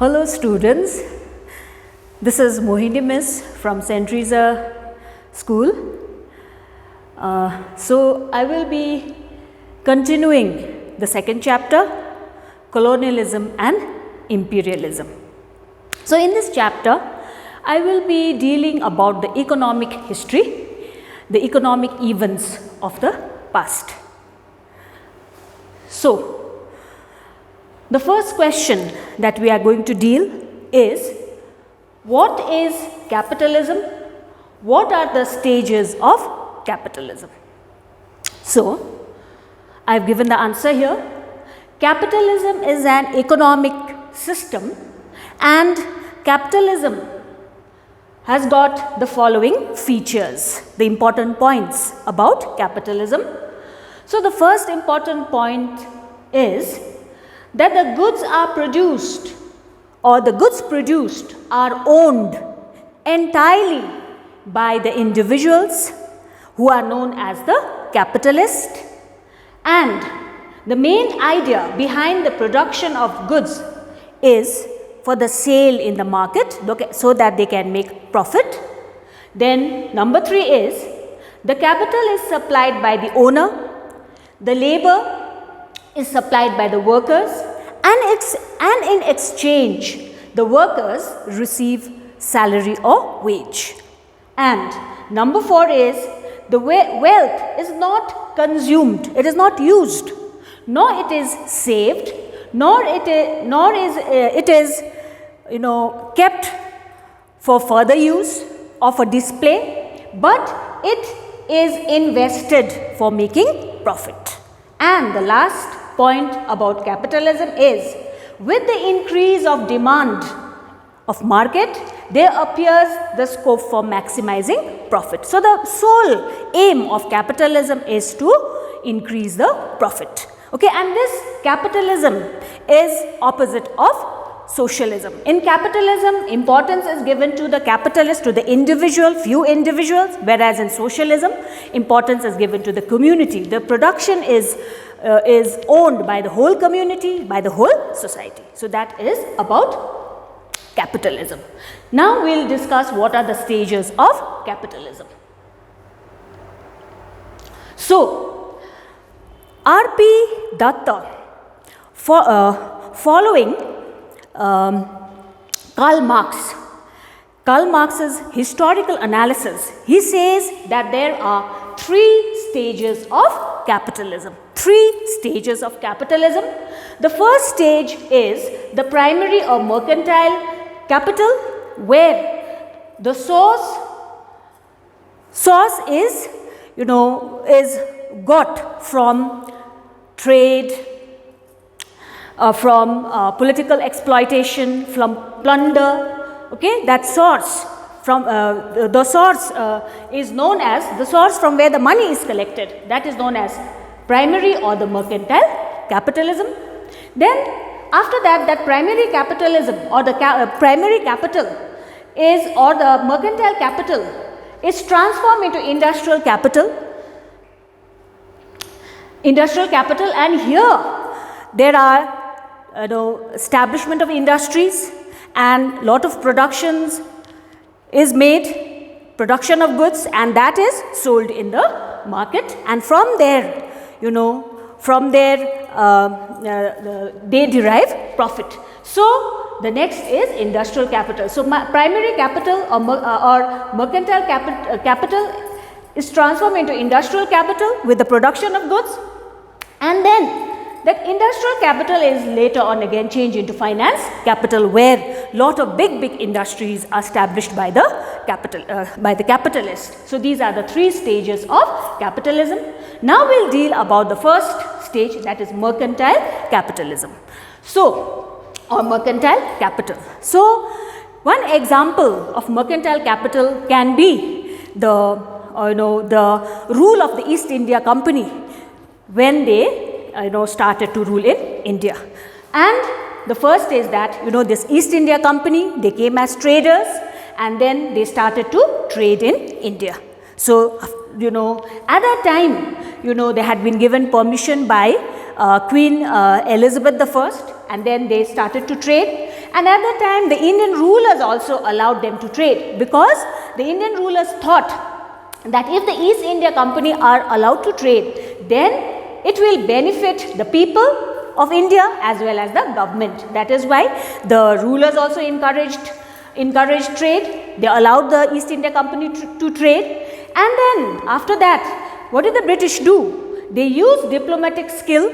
Hello students, this is Mohini Miss from St. Teresa School. So I will be continuing the second chapter, Colonialism and Imperialism. So in this chapter, I will be dealing about the economic history, the economic events of the past. So the first question that we are going to deal is, what is capitalism? What are the stages of capitalism? So, I have given the answer here. Capitalism is an economic system, and capitalism has got the following features, the important points about capitalism. So, the first important point is that the goods are produced, or the goods produced are owned entirely by the individuals who are known as the capitalist, and the main idea behind the production of goods is for the sale in the market so that they can make profit. Then number 3 is the capital is supplied by the owner, the labor is supplied by the workers, and in exchange the workers receive salary or wage. And number 4 is the wealth is not consumed, it is not used, nor it is saved, nor it is kept for further use or for display, but it is invested for making profit. And the last point about capitalism is, with the increase of demand of market, there appears the scope for maximizing profit. So, the sole aim of capitalism is to increase the profit. Okay, and this capitalism is opposite of socialism. In capitalism, importance is given to the capitalist, to the individual, few individuals, whereas in socialism, importance is given to the community. The production is owned by the whole community, by the whole society. So that is about capitalism. Now we will discuss what are the stages of capitalism. So, R.P. Datta, following Karl Marx's historical analysis, he says that there are 3 stages of capitalism. 3 stages of capitalism. The first stage is the primary or mercantile capital, where the source is got from trade, from political exploitation, from plunder. Okay, that source from the source is known as the source from where the money is collected. That is known as primary or the mercantile capitalism. Then after that, that primary capitalism or the primary capital is, or the mercantile capital is transformed into industrial capital. And here there are establishment of industries, and lot of productions is made, production of goods, and that is sold in the market, and from there they derive profit. So the next is industrial capital. So primary capital or mercantile capital is transformed into industrial capital with the production of goods, and then that industrial capital is later on again changed into finance capital, where lot of big industries are established by the capitalist. So these are the 3 stages of capitalism. Now we will deal about the first stage, that is mercantile capitalism. So, or mercantile capital. So one example of mercantile capital can be the rule of the East India Company when they started to rule in India. And the first is that this East India Company, they came as traders, and then they started to trade in India. So at that time they had been given permission by Queen Elizabeth I, and then they started to trade, And at that time, the Indian rulers also allowed them to trade, because the Indian rulers thought that if the East India Company are allowed to trade, then it will benefit the people of India as well as the government. That is why the rulers also encouraged trade. They allowed the East India Company to trade. And then after that, what did the British do? They used diplomatic skill.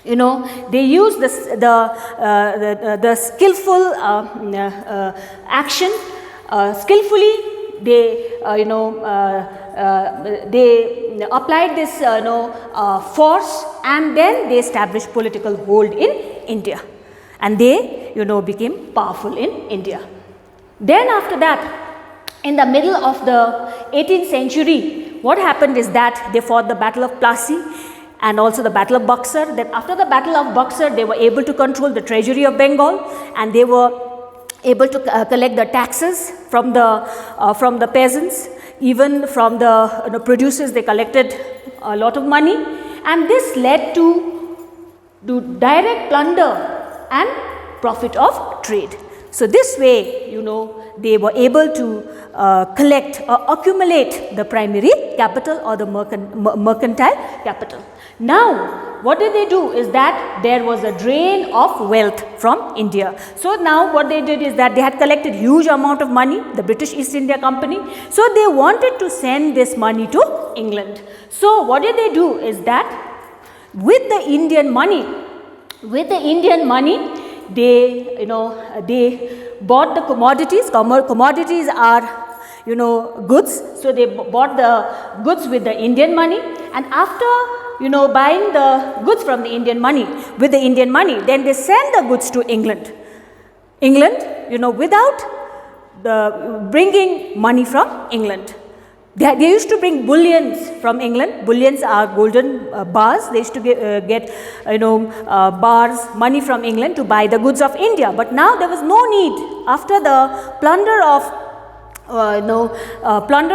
They used the skillful action. Skillfully, they they applied this force, and then they established political hold in India, and they became powerful in India. Then after that, in the middle of the 18th century, what happened is that they fought the Battle of Plassey and also the Battle of Buxar. Then after the Battle of Buxar, they were able to control the treasury of Bengal, and they were able to collect the taxes from the peasants, even from the producers. They collected a lot of money, and this led to direct plunder and profit of trade. So this way, they were able to collect or accumulate the primary capital or the mercantile capital. Now, what did they do is that there was a drain of wealth from India. So now what they did is that they had collected huge amount of money, the British East India Company. So they wanted to send this money to England. So what did they do is that with the Indian money, they bought the commodities. Commodities are goods. So they bought the goods with the Indian money, and after buying the goods from the Indian money with the Indian money, then they send the goods to England. Without bringing money from England. They used to bring bullions from England. Bullions are golden bars. They used to get bars, money from England to buy the goods of India. But now there was no need. After the plunder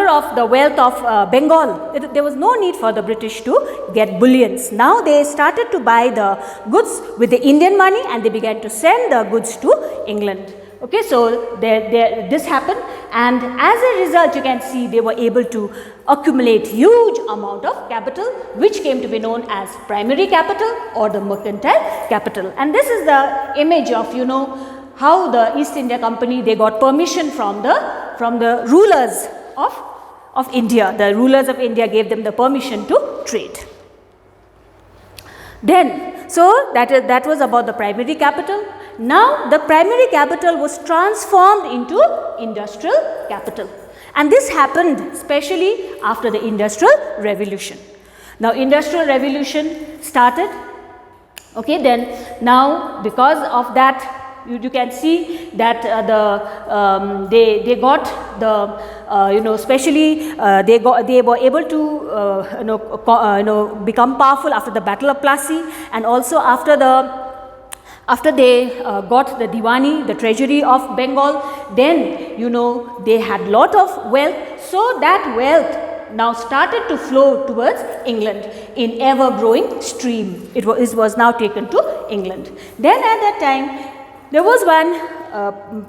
of the wealth of Bengal, there was no need for the British to get bullions. Now they started to buy the goods with the Indian money, and they began to send the goods to England. Okay, so this happened, and as a result, you can see they were able to accumulate huge amount of capital, which came to be known as primary capital or the mercantile capital. And this is the image of how the East India Company, they got permission from the rulers of India. The rulers of India gave them the permission to trade. Then, so that was about the primary capital. Now, the primary capital was transformed into industrial capital, and this happened especially after the Industrial Revolution. Now, Industrial Revolution started. Okay, then now because of that, you can see that they got the especially they were able to become powerful after the Battle of Plassey, and also after they got the Diwani, the treasury of Bengal. Then they had lot of wealth, so that wealth now started to flow towards England in ever growing stream. It was now taken to England. Then at that time, there was one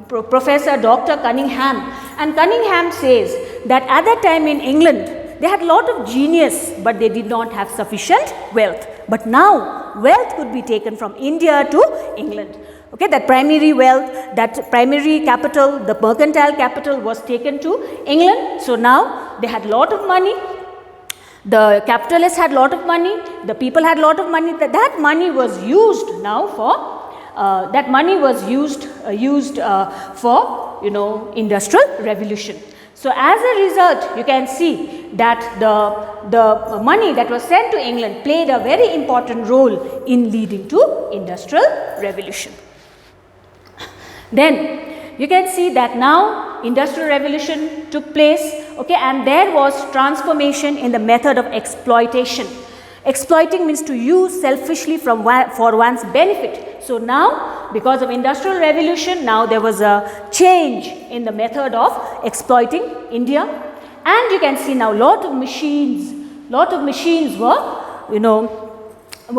Professor Dr. Cunningham, and Cunningham says that at that time in England, they had a lot of genius, but they did not have sufficient wealth. But now, wealth could be taken from India to England. Okay, that primary wealth, that primary capital, the mercantile capital was taken to England. So now, they had a lot of money. The capitalists had a lot of money. The people had a lot of money. That money was used now for for Industrial Revolution. So as a result, you can see that the money that was sent to England played a very important role in leading to Industrial Revolution. Then you can see that now Industrial Revolution took place, okay, and there was transformation in the method of exploitation. Exploiting means to use selfishly for one's benefit. So now, because of Industrial Revolution, now there was a change in the method of exploiting India, and you can see now lot of machines were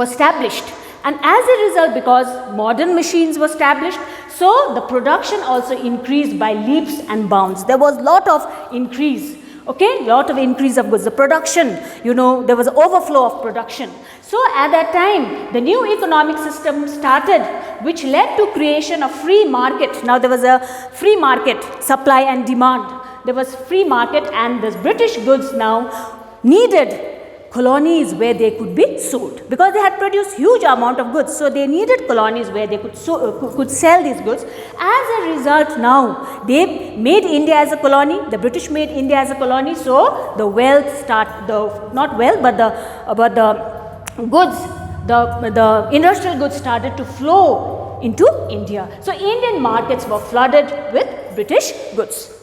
established, and as a result, because modern machines were established, So the production also increased by leaps and bounds. There was lot of increase, okay, lot of increase of goods. The production, you know, there was overflow of production. So at that time, the new economic system started, which led to creation of free market. Now there was a free market, supply and demand. There was free market, and the British goods now needed colonies where they could be sold, because they had produced huge amount of goods. So they needed colonies where they could sell these goods. As a result, now they made India as a colony. The British made India as a colony. So the wealth the industrial goods started to flow into India. So Indian markets were flooded with British goods.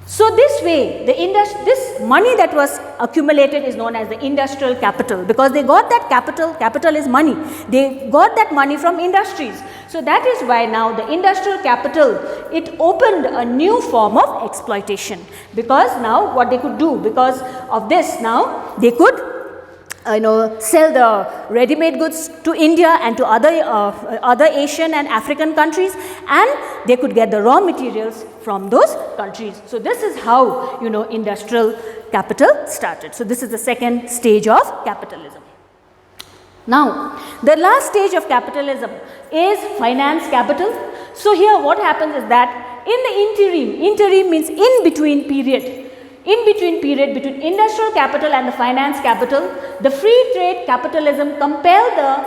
So this way, this money that was accumulated is known as the industrial capital, because they got that capital is money. They got that money from industries. So that is why now the industrial capital, it opened a new form of exploitation, because now what they could do, because of this, now they could sell the ready-made goods to India and to other Asian and African countries, and they could get the raw materials from those countries. So this is how, industrial capital started. So this is the second stage of capitalism. Now, the last stage of capitalism is finance capital. So here what happens is that in the interim means in between period between industrial capital and the finance capital, the free trade capitalism compelled the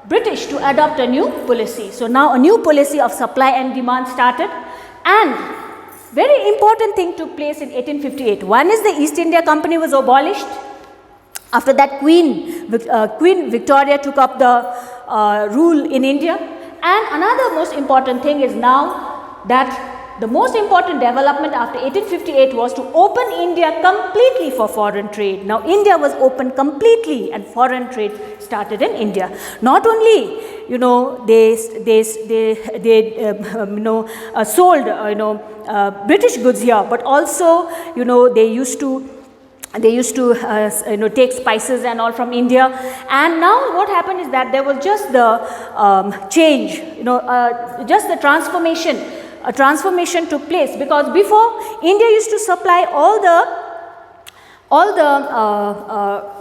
British to adopt a new policy. So now a new policy of supply and demand started, and very important thing took place in 1858. One is the East India Company was abolished. After that, Queen Victoria took up the rule in India. And another most important thing is now that the most important development after 1858 was to open India completely for foreign trade. Now India was open completely and foreign trade started in India. Not only, they sold, British goods here, but also, they used to take spices and all from India. And now what happened is that there was just the change, just the transformation. A transformation took place, because before India used to supply all the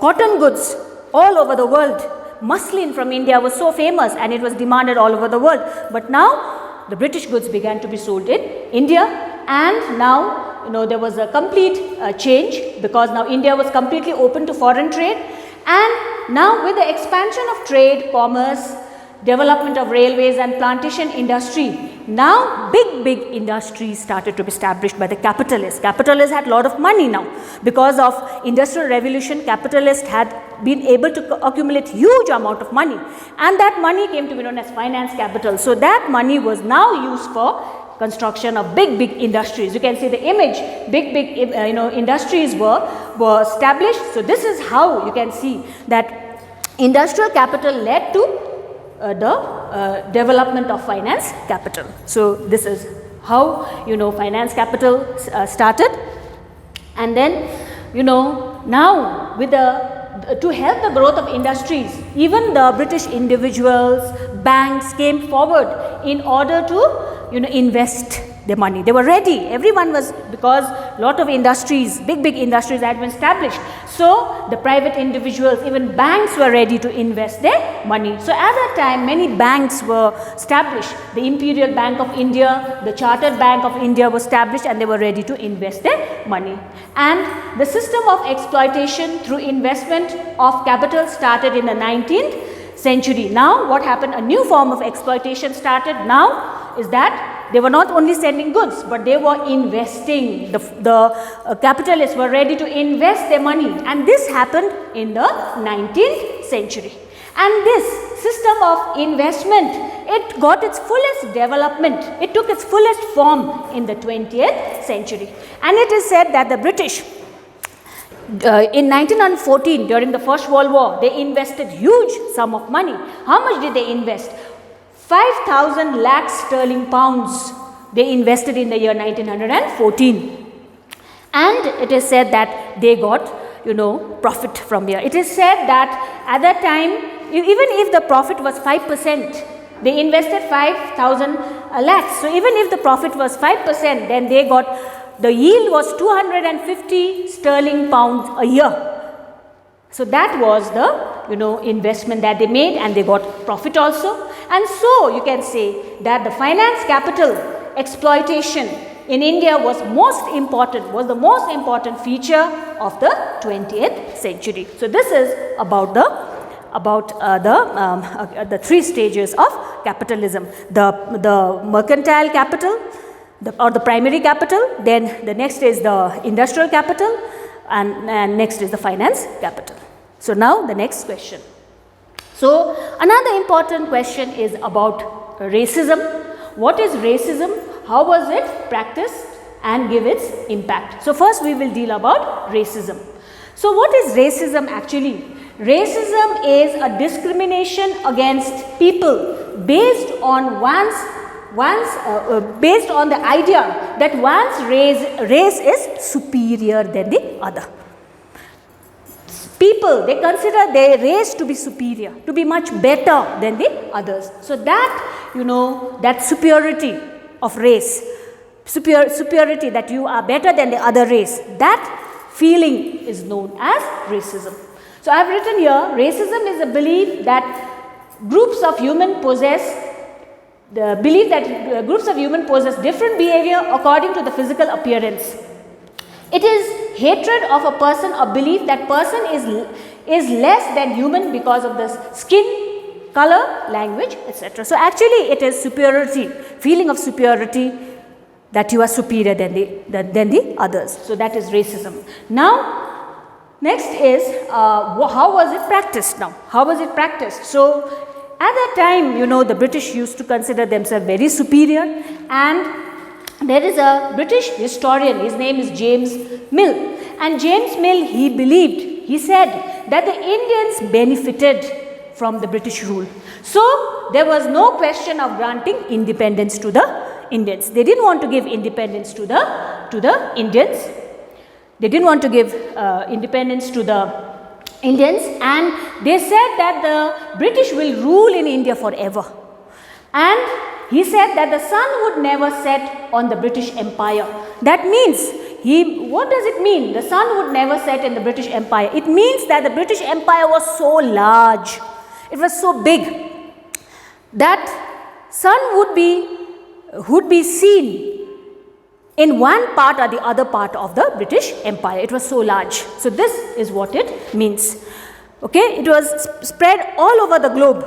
cotton goods all over the world. Muslin from India was so famous and it was demanded all over the world. But now the British goods began to be sold in India, and now there was a complete change, because now India was completely open to foreign trade. And now with the expansion of trade, commerce, development of railways and plantation industry, now big industries started to be established by the capitalists. Capitalists had a lot of money now. Because of industrial revolution, capitalists had been able to accumulate huge amount of money, and that money came to be known as finance capital. So that money was now used for construction of big industries. You can see the image, big industries were established. So this is how you can see that industrial capital led to the development of finance capital. So this is how finance capital started. And then now with to help the growth of industries, even the British individuals, banks came forward in order to invest their money. They were ready. Everyone was, because lot of industries, big industries had been established. So the private individuals, even banks were ready to invest their money. So at that time, many banks were established. The Imperial Bank of India, the Chartered Bank of India was established, and they were ready to invest their money. And the system of exploitation through investment of capital started in the 19th century. Now what happened? A new form of exploitation started now, is that they were not only selling goods, but they were investing. The capitalists were ready to invest their money, and this happened in the 19th century. And this system of investment, it got its fullest development, it took its fullest form in the 20th century. And it is said that the British, in 1914, during the First World War, they invested huge sum of money. How much did they invest? 5,000 lakh sterling pounds they invested in the year 1914. And it is said that they got, profit from here. It is said that at that time, even if the profit was 5%, They invested 5,000 lakhs. So even if the profit was 5%, then they got, the yield was 250 sterling pounds a year. So that was the, investment that they made, and they got profit also. And so you can say that the finance capital exploitation in India was the most important feature of the 20th century. So this is about the three stages of capitalism: the mercantile capital, or the primary capital, then the next is the industrial capital, and next is the finance capital. So now the next question. So another important question is about racism. What is racism? How was it practiced, and give its impact? So first we will deal about racism. So what is racism actually? Racism is a discrimination against people based on based on the idea that one's race is superior than the other. People, they consider their race to be superior, to be much better than the others. So that, that superiority of race, superiority that you are better than the other race, that feeling is known as racism. So I have written here, racism is a belief that groups of humans possess different behavior according to the physical appearance. It is hatred of a person, or belief that person is less than human because of the skin, color, language, etc. So actually it is superiority, feeling of superiority, that you are superior than the others. So that is racism. Now next is how was it practiced now? How was it practiced? So at that time, the British used to consider themselves very superior, and there is a British historian, his name is James Mill, and James Mill, he said that the Indians benefited from the British rule. So there was no question of granting independence to the Indians. They didn't want to give independence to the Indians. They didn't want to give independence to the Indians, and they said that the British will rule in India forever. And he said that the sun would never set on the British Empire. That means, what does it mean? The sun would never set in the British Empire. It means that the British Empire was so large, it was so big, that sun would be seen in one part or the other part of the British Empire. It was so large. So this is what it means. Okay, it was spread all over the globe.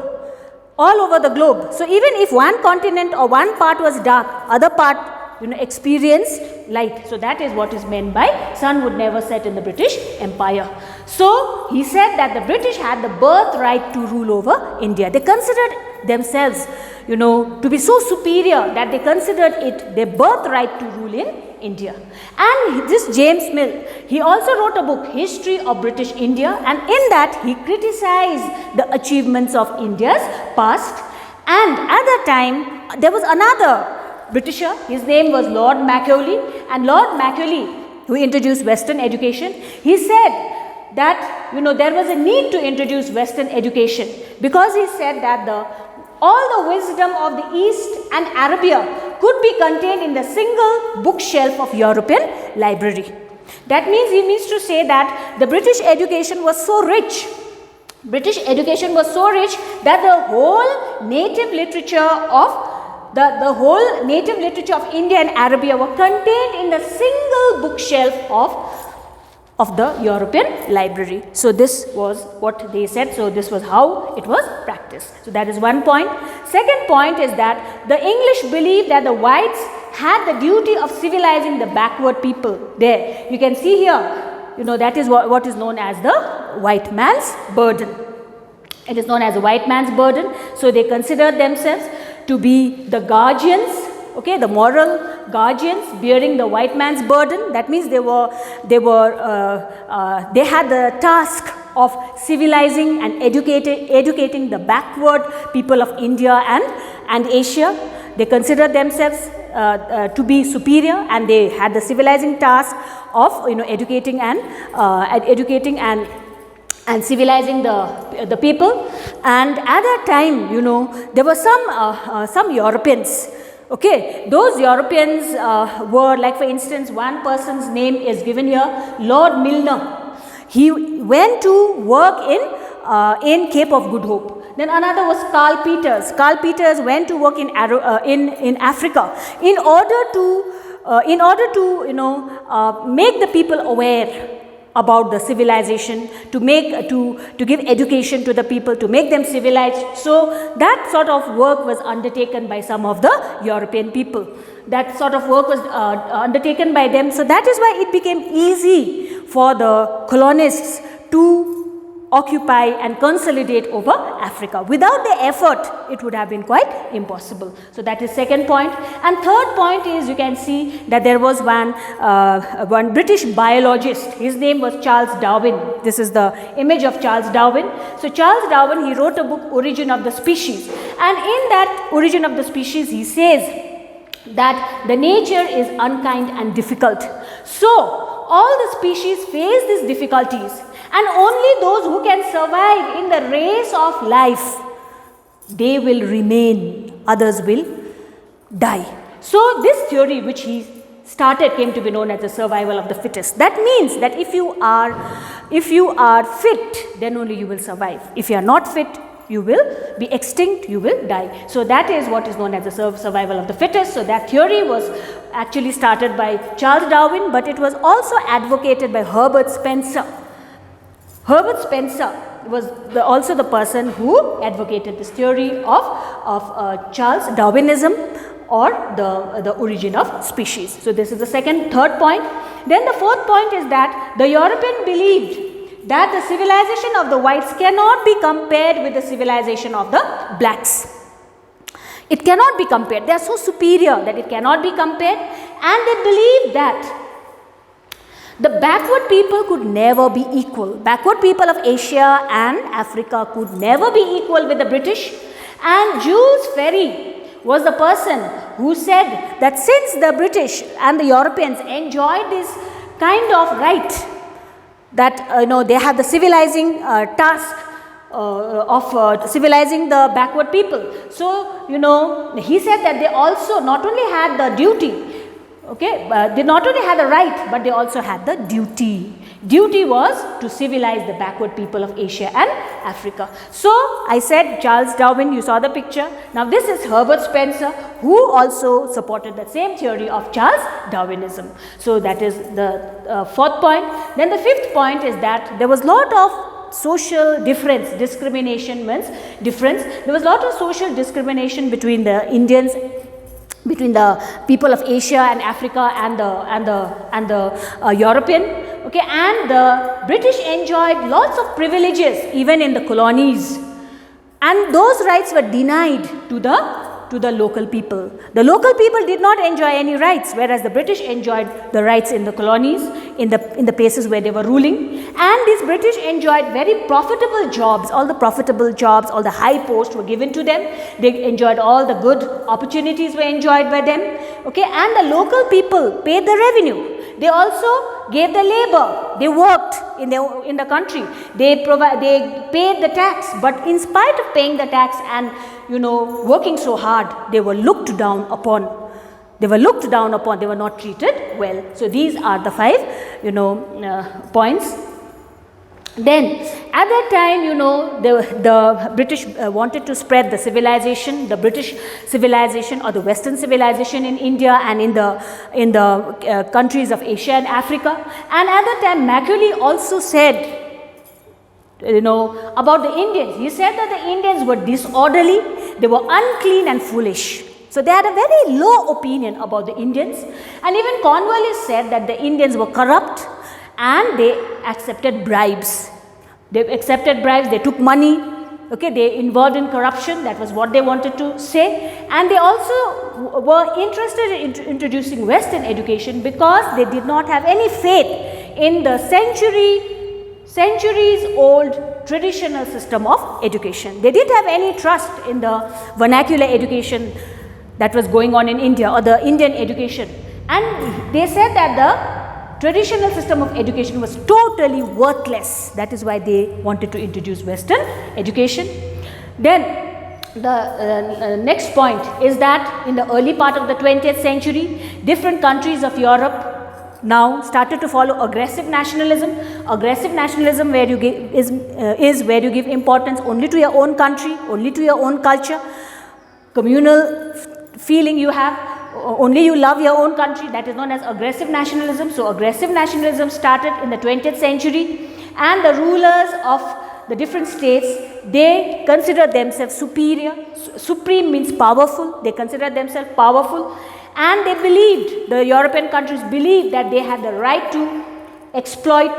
So even if one continent or one part was dark, other part experienced light. So that is what is meant by sun would never set in the British Empire. So he said that the British had the birthright to rule over India. They considered themselves to be so superior that they considered it their birthright to rule in India. And this James Mill, he also wrote a book, History of British India, and in that he criticized the achievements of India's past. And at that time, there was another Britisher, his name was Lord Macaulay, and Lord Macaulay, who introduced Western education, he said that there was a need to introduce Western education, because he said that all the wisdom of the East and Arabia could be contained in the single bookshelf of European library. That means he means to say that the British education was so rich. That the whole native literature of India and Arabia were contained in the single bookshelf of the European library. So this was what they said. So this was how it was practiced. So that is one point. Second point is that the English believed that the whites had the duty of civilizing the backward people. There you can see here, that is what is known as the white man's burden. It is known as a white man's burden. So they considered themselves to be the guardians, the moral guardians bearing the white man's burden. That means they had the task of civilizing and educating the backward people of India and Asia. They considered themselves to be superior, and they had the civilizing task of educating and and civilizing the people. And at that time, you know, there were some Europeans. Okay, those Europeans were, like for instance, one person's name is given here, Lord Milner. He went to work in Cape of Good Hope. Then another was Carl Peters. Carl Peters went to work in Africa in order to you know, make the people aware about the civilization, to give education to the people, to make them civilized. So that sort of work was undertaken by some of the European people. That sort of work was undertaken by them. So that is why it became easy for the colonists to occupy and consolidate over Africa. Without the effort, it would have been quite impossible. So that is second point. And third point is, you can see that there was one British biologist. His name was Charles Darwin. This is the image of Charles Darwin. So Charles Darwin, he wrote a book, Origin of the Species. And in that Origin of the Species, he says that the nature is unkind and difficult. So all the species face these difficulties, and only those who can survive in the race of life, they will remain, others will die. So this theory which he started came to be known as the survival of the fittest. That means that if you are fit, then only you will survive. If you are not fit, you will be extinct, you will die. So that is what is known as the survival of the fittest. So that theory was actually started by Charles Darwin, but it was also advocated by Herbert Spencer. Herbert Spencer was also the person who advocated this theory of Charles Darwinism, or the origin of species. So this is the third point. Then the fourth point is that the European believed that the civilization of the whites cannot be compared with the civilization of the blacks. It cannot be compared. They are so superior that it cannot be compared, and they believe that the backward people could never be equal. Backward people of Asia and Africa could never be equal with the British. And Jules Ferry was the person who said that since the British and the Europeans enjoyed this kind of right, that they have the civilizing task of civilizing the backward people. So, he said that they also not only had the duty, they not only had the right, but they also had the duty. Duty was to civilize the backward people of Asia and Africa. So, I said Charles Darwin, you saw the picture. Now, this is Herbert Spencer, who also supported the same theory of Charles Darwinism. So, that is the fourth point. Then the fifth point is that there was lot of social difference. Discrimination means difference. There was lot of social discrimination between the Indians, between the people of Asia and Africa and the European. And the British enjoyed lots of privileges even in the colonies, and those rights were denied to the local people. The local people did not enjoy any rights, whereas the British enjoyed the rights in the colonies, in the places where they were ruling. And these British enjoyed very profitable jobs. All the profitable jobs, all the high posts were given to them. They enjoyed all the good opportunities were enjoyed by them. And the local people paid the revenue. They also gave the labor. They worked in the country. They paid the tax. But in spite of paying the tax and working so hard, they were looked down upon. They were looked down upon. They were not treated well. So these are the 5 points. Then at that time, the British wanted to spread the civilization, the British civilization or the Western civilization in India and in the countries of Asia and Africa. And at that time, Macaulay also said, about the Indians. He said that the Indians were disorderly, they were unclean and foolish. So they had a very low opinion about the Indians. And even Cornwallis said that the Indians were corrupt and they accepted bribes. They accepted bribes, they took money, they involved in corruption, that was what they wanted to say. And they also were interested in introducing Western education because they did not have any faith in the centuries old traditional system of education. They didn't have any trust in the vernacular education that was going on in India or the Indian education. And they said that traditional system of education was totally worthless. That is why they wanted to introduce Western education. Then the next point is that in the early part of the 20th century, different countries of Europe now started to follow aggressive nationalism. Aggressive nationalism where you give, is where you give importance only to your own country, only to your own culture, communal feeling you have, only you love your own country. That is known as aggressive nationalism. So aggressive nationalism started in the 20th century, and the rulers of the different states, they consider themselves superior. Supreme means powerful. They consider themselves powerful, and they believed, the European countries believed, that they had the right to exploit,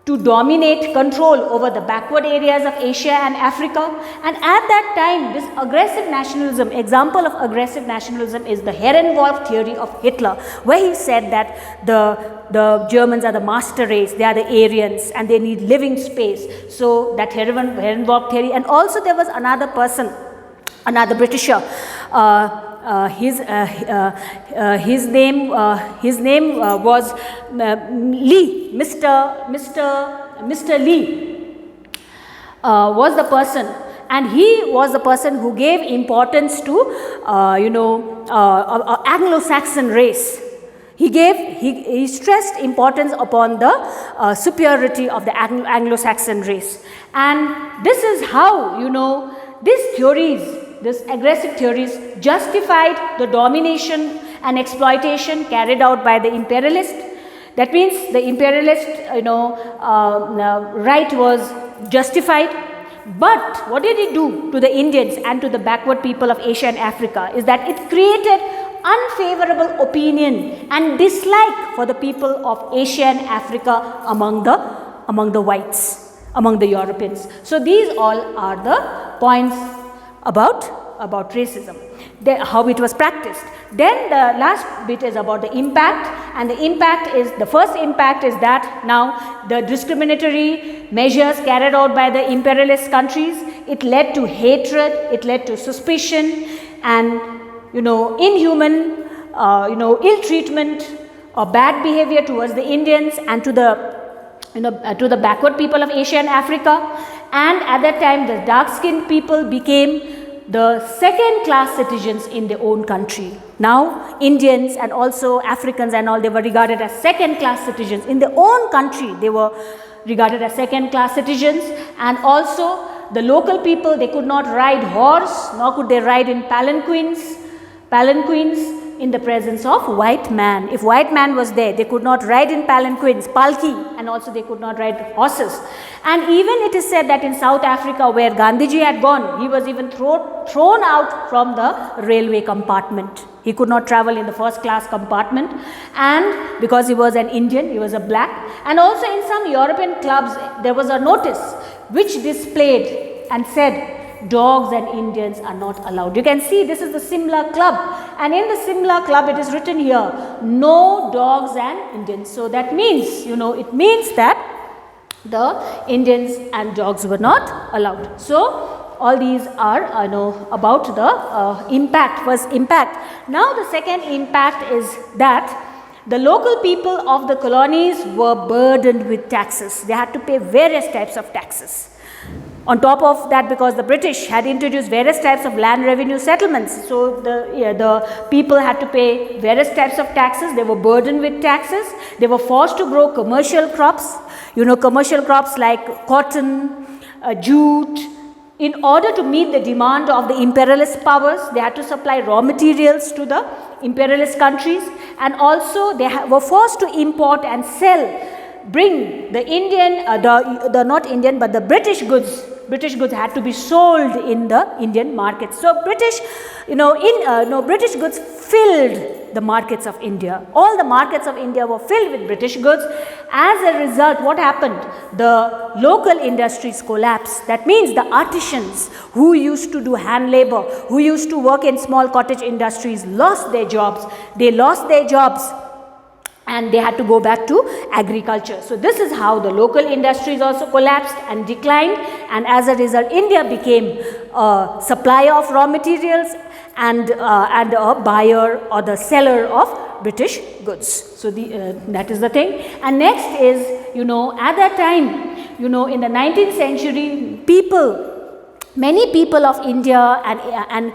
to dominate, control over the backward areas of Asia and Africa. And at that time, this aggressive nationalism, example of aggressive nationalism is the Herrenvolk theory of Hitler, where he said that the Germans are the master race, they are the Aryans, and they need living space. So that Herrenvolk theory. And also there was another person, another Britisher, his name was Lee, Mr. Lee was the person, and he was the person who gave importance to Anglo-Saxon race. He stressed importance upon the superiority of the Anglo-Saxon race, and this is how these theories, these aggressive theories, justified the domination and exploitation carried out by the imperialist. That means the imperialist right was justified. But what did it do to the Indians and to the backward people of Asia and Africa is that it created unfavorable opinion and dislike for the people of Asia and Africa among the whites, among the Europeans. So these all are the points about racism, how it was practiced. Then the last bit is about the impact, and the first impact is that now the discriminatory measures carried out by the imperialist countries, it led to hatred, it led to suspicion and inhuman ill treatment or bad behavior towards the Indians and to the backward people of Asia and Africa. And at that time the dark skinned people became the second class citizens in their own country. Now Indians and also Africans and all, they were regarded as second class citizens in their own country. They were regarded as second class citizens, and also the local people, they could not ride horse, nor could they ride in palanquins in the presence of white man. If white man was there, they could not ride in palanquins, palki, and also they could not ride horses. And even it is said that in South Africa, where Gandhiji had gone, he was even thrown out from the railway compartment. He could not travel in the first class compartment, and because he was an Indian, he was a black. And also in some European clubs, there was a notice which displayed and said, dogs and Indians are not allowed. You can see this is the Simla club, and in the Simla club it is written here, no dogs and Indians. So that means, it means that the Indians and dogs were not allowed. So all these are about the first impact. Now the second impact is that the local people of the colonies were burdened with taxes. They had to pay various types of taxes. On top of that, because the British had introduced various types of land revenue settlements, so the people had to pay various types of taxes. They were burdened with taxes. They were forced to grow commercial crops, commercial crops like cotton, jute. In order to meet the demand of the imperialist powers, they had to supply raw materials to the imperialist countries, and also they were forced to import and bring the British goods. British goods had to be sold in the Indian markets. So British goods filled the markets of India. All the markets of India were filled with British goods. As a result, what happened? The local industries collapsed. That means the artisans who used to do hand labor, who used to work in small cottage industries, lost their jobs. They lost their jobs, and they had to go back to agriculture. So this is how the local industries also collapsed and declined, and as a result India became a supplier of raw materials, and a buyer or the seller of British goods. So, that is the thing. And next is, at that time, in the 19th century, many people of India and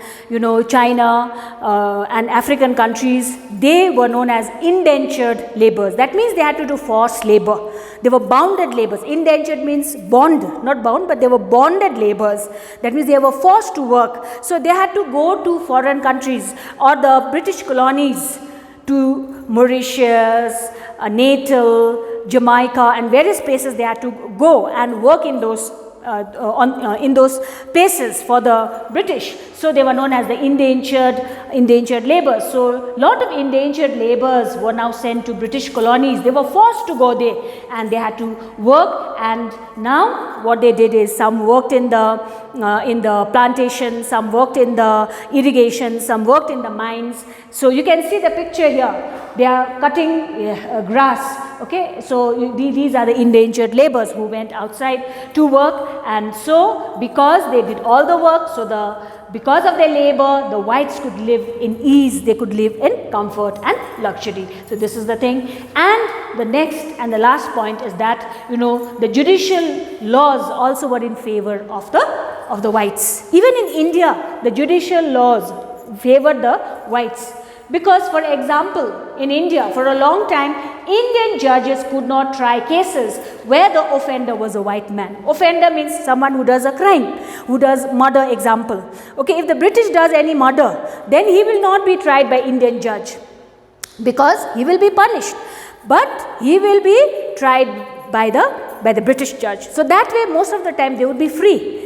China and African countries, they were known as indentured laborers. That means they had to do forced labor. They were bonded laborers. Indentured means bond, not bound, but they were bonded laborers. That means they were forced to work. So they had to go to foreign countries or the British colonies, to Mauritius, Natal, Jamaica, and various places. They had to go and work in those in those places for the British. So they were known as the indentured laborers. So lot of indentured laborers were now sent to British colonies. They were forced to go there and they had to work. And now what they did is, some worked in the plantation, some worked in the irrigation, some worked in the mines. So you can see the picture here. They are cutting grass. Okay, so these are the indentured laborers who went outside to work. And so because they did all the work, because of their labor, the whites could live in ease, they could live in comfort and luxury. So this is the thing. And the next and the last point is that, the judicial laws also were in favor of the whites. Even in India, the judicial laws favored the whites. Because, for example, in India, for a long time, Indian judges could not try cases where the offender was a white man. Offender means someone who does a crime, who does murder, example. Okay, if the British does any murder, then he will not be tried by Indian judge, because he will be punished. But he will be tried by the British judge. So that way, most of the time, they would be free.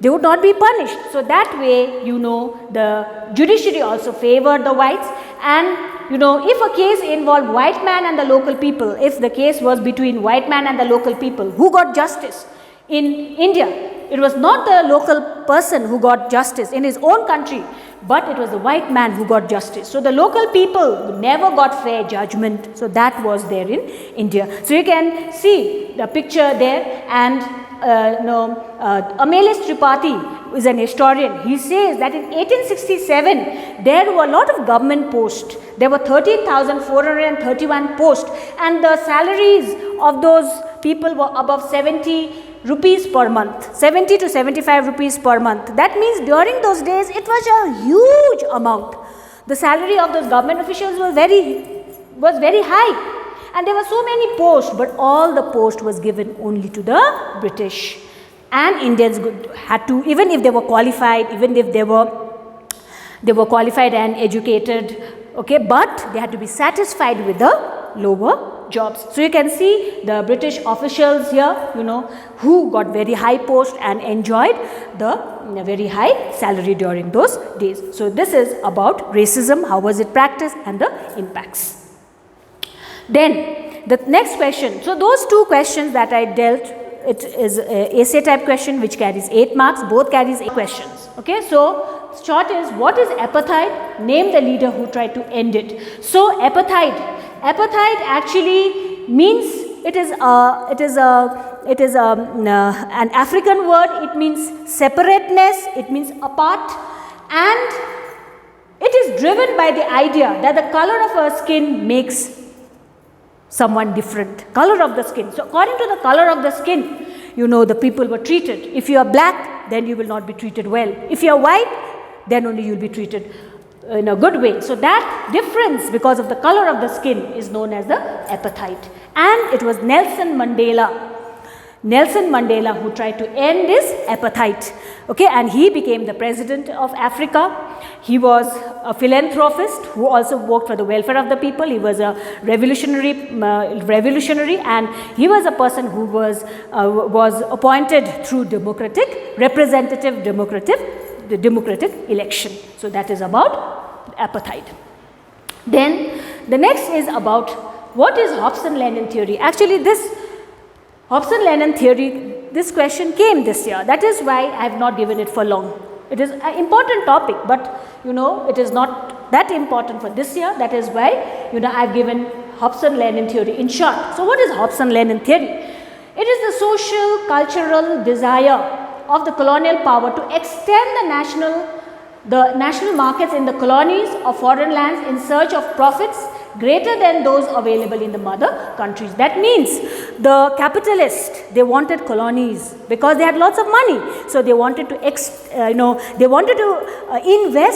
They would not be punished. So that way, the judiciary also favored the whites. And, if a case involved white man and the local people, if the case was between white man and the local people, who got justice? In India, it was not the local person who got justice in his own country, but it was the white man who got justice. So the local people never got fair judgment. So that was there in India. So you can see the picture there. And Amelis Tripathi is an historian. He says that in 1867, there were a lot of government posts. There were 13,431 posts, and the salaries of those people were above 70 rupees per month, 70 to 75 rupees per month. That means during those days, it was a huge amount. The salary of those government officials was very high. And there were so many posts, but all the post was given only to the British. And Indians had to, even if they were qualified, even if they were qualified and educated, okay, but they had to be satisfied with the lower jobs. So you can see the British officials here, who got very high post and enjoyed the very high salary during those days. So this is about racism, how was it practiced, and the impacts. Then the next question. So those two questions that I dealt, it is a essay type question which carries 8 marks, both carries 8 questions. Okay, so short is, what is apartheid? Name the leader who tried to end it. So apartheid actually means it is an African word. It means separateness, it means apart, and it is driven by the idea that the color of our skin makes someone different. Color of the skin. So according to the color of the skin, the people were treated. If you are black, then you will not be treated well. If you are white, then only you will be treated in a good way. So that difference because of the color of the skin is known as the apartheid. And it was Nelson Mandela who tried to end this apartheid. Okay, and he became the president of Africa. He was a philanthropist who also worked for the welfare of the people. He was a revolutionary, and he was a person who was appointed through representative democratic election. So that is about apartheid. Then the next is about what is Hobson-Lennon theory. Actually, this Hobson-Lennon theory, this question came this year. That is why I have not given it for long. It is an important topic, but it is not that important for this year. That is why I have given Hobson-Lennon theory in short. So what is Hobson-Lennon theory? It is the social, cultural desire of the colonial power to extend the the national markets in the colonies or foreign lands in search of profits greater than those available in the mother countries. That means the capitalists, they wanted colonies because they had lots of money. So they wanted to invest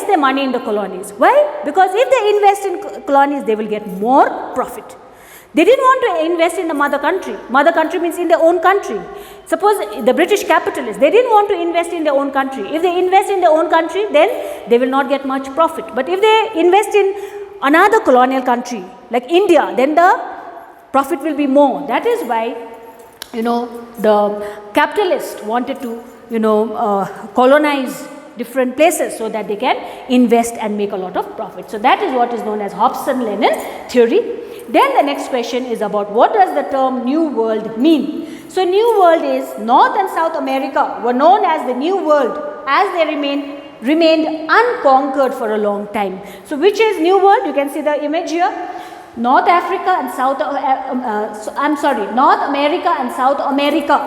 their money in the colonies. Why? Because if they invest in colonies, they will get more profit. They didn't want to invest in the mother country. Mother country means in their own country. Suppose the British capitalists, they didn't want to invest in their own country. If they invest in their own country, then they will not get much profit. But if they invest in another colonial country like India, then the profit will be more. That is why, the capitalists wanted to, colonize different places so that they can invest and make a lot of profit. So that is what is known as Hobson-Lennon theory. Then the next question is about what does the term New World mean? So New World is North and South America were known as the New World as they remained unconquered for a long time. So which is New World? You can see the image here. North Africa and North America and South America.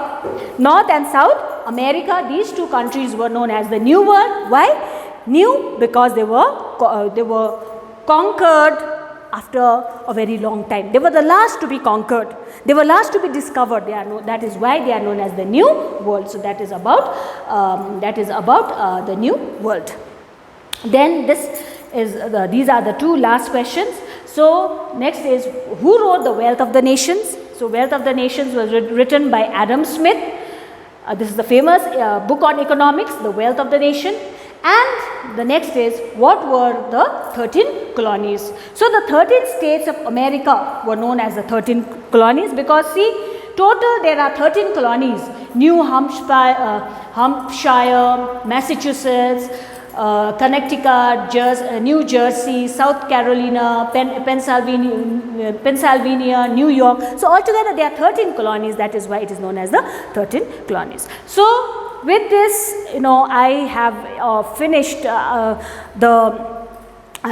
North and South America, these two countries were known as the New World. Why? New, because they were conquered after a very long time. They were the last to be conquered. They were last to be discovered. That is why they are known as the New World. So that is about the New World. Then these are the two last questions. So next is who wrote the Wealth of the Nations? So Wealth of the Nations was written by Adam Smith. This is the famous book on economics, The Wealth of the Nation. And the next is what were the 13 colonies? So the 13 states of America were known as the 13 colonies because see, total there are 13 colonies. New Hampshire, Massachusetts, Connecticut, New Jersey, South Carolina, Pennsylvania, New York. So altogether there are 13 colonies. That is why it is known as the 13 colonies. So with this, I have finished the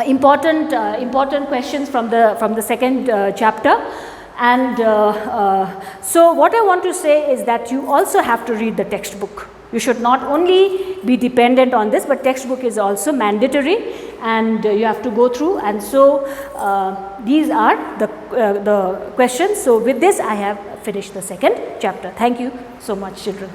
important questions from the second chapter. And so what I want to say is that you also have to read the textbook. You should not only be dependent on this, but textbook is also mandatory and you have to go through. And so these are the questions. So with this I have finished the second chapter. Thank you so much, children.